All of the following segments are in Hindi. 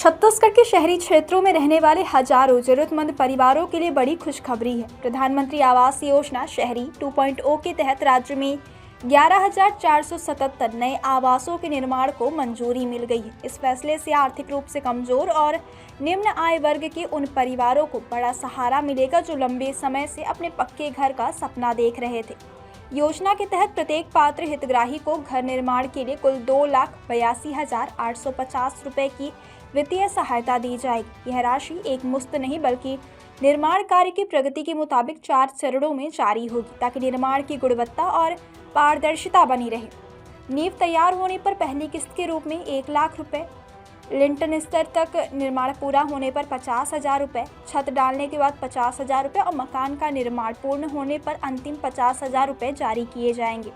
छत्तीसगढ़ के शहरी क्षेत्रों में रहने वाले हजारों जरूरतमंद परिवारों के लिए बड़ी खुशखबरी है। प्रधानमंत्री आवास योजना शहरी 2.0 के तहत राज्य में 11,477 नए आवासों के निर्माण को मंजूरी मिल गई है। इस फैसले से आर्थिक रूप से कमजोर और निम्न आय वर्ग के उन परिवारों को बड़ा सहारा मिलेगा जो लंबे समय से अपने पक्के घर का सपना देख रहे थे। योजना के तहत प्रत्येक पात्र हितग्राही को घर निर्माण के लिए कुल 2,82,850 रुपये की वित्तीय सहायता दी जाएगी। यह राशि एक मुश्त नहीं बल्कि निर्माण कार्य की प्रगति के मुताबिक 4 चरणों में जारी होगी ताकि निर्माण की गुणवत्ता और पारदर्शिता बनी रहे। नींव तैयार होने पर पहली किस्त के रूप में 1 लाख रुपए, लिंटन स्तर तक निर्माण पूरा होने पर 50,000 रुपये, छत डालने के बाद 50,000 रुपये और मकान का निर्माण पूर्ण होने पर अंतिम 50,000 रुपये जारी किए जाएंगे।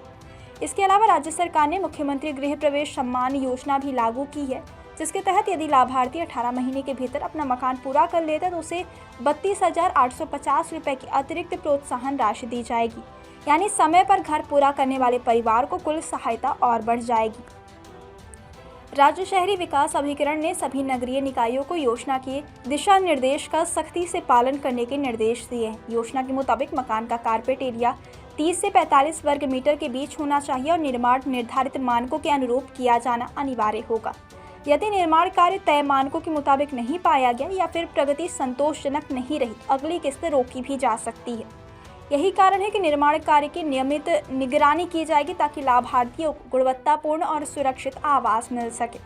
इसके अलावा राज्य सरकार ने मुख्यमंत्री गृह प्रवेश सम्मान योजना भी लागू की है, जिसके तहत यदि लाभार्थी 18 महीने के भीतर अपना मकान पूरा कर लेता है तो उसे 32,850 रुपये की अतिरिक्त प्रोत्साहन राशि दी जाएगी। यानी समय पर घर पूरा करने वाले परिवार को कुल सहायता और बढ़ जाएगी। राज्य शहरी विकास अभिकरण ने सभी नगरीय निकायों को योजना के दिशा निर्देश का सख्ती से पालन करने के निर्देश दिए हैं। योजना के मुताबिक मकान का कारपेट एरिया 30 से 45 वर्ग मीटर के बीच होना चाहिए और निर्माण निर्धारित मानकों के अनुरूप किया जाना अनिवार्य होगा। यदि निर्माण कार्य तय मानकों के मुताबिक नहीं पाया गया या फिर प्रगति संतोषजनक नहीं रही, अगली किस्त रोकी भी जा सकती है। यही कारण है कि निर्माण कार्य की नियमित निगरानी की जाएगी ताकि लाभार्थियों को गुणवत्तापूर्ण और सुरक्षित आवास मिल सके।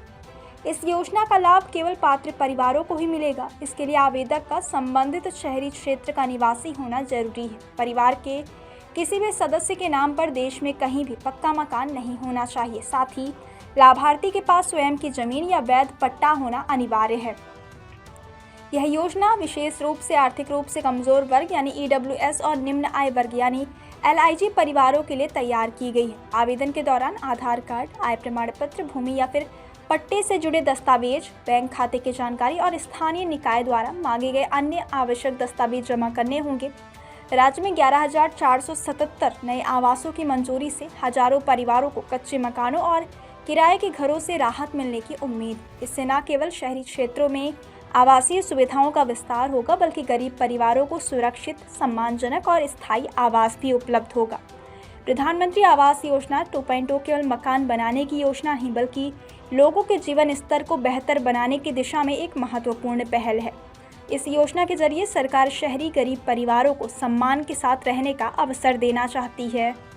इस योजना का लाभ केवल पात्र परिवारों को ही मिलेगा। इसके लिए आवेदक का संबंधित शहरी क्षेत्र का निवासी होना जरूरी है। परिवार के किसी भी सदस्य के नाम पर देश में कहीं भी पक्का मकान नहीं होना चाहिए। साथ ही लाभार्थी के पास स्वयं की जमीन या वैध पट्टा होना अनिवार्य है। यह योजना विशेष रूप से आर्थिक रूप से कमजोर वर्ग यानी EWS और निम्न आय वर्ग यानी LIG परिवारों के लिए तैयार की गई है। आवेदन के दौरान आधार कार्ड, आय प्रमाण पत्र, भूमि या फिर पट्टे से जुड़े दस्तावेज, बैंक खाते की जानकारी और स्थानीय निकाय द्वारा मांगे गए अन्य आवश्यक दस्तावेज जमा करने होंगे। राज्य में 11,477 नए आवासों की मंजूरी से हजारों परिवारों को कच्चे मकानों और किराए के घरों से राहत मिलने की उम्मीद। इससे न केवल शहरी क्षेत्रों में आवासीय सुविधाओं का विस्तार होगा बल्कि गरीब परिवारों को सुरक्षित, सम्मानजनक और स्थायी आवास भी उपलब्ध होगा। प्रधानमंत्री आवास योजना 2.0 केवल मकान बनाने की योजना नहीं बल्कि लोगों के जीवन स्तर को बेहतर बनाने की दिशा में एक महत्वपूर्ण पहल है। इस योजना के जरिए सरकार शहरी गरीब परिवारों को सम्मान के साथ रहने का अवसर देना चाहती है।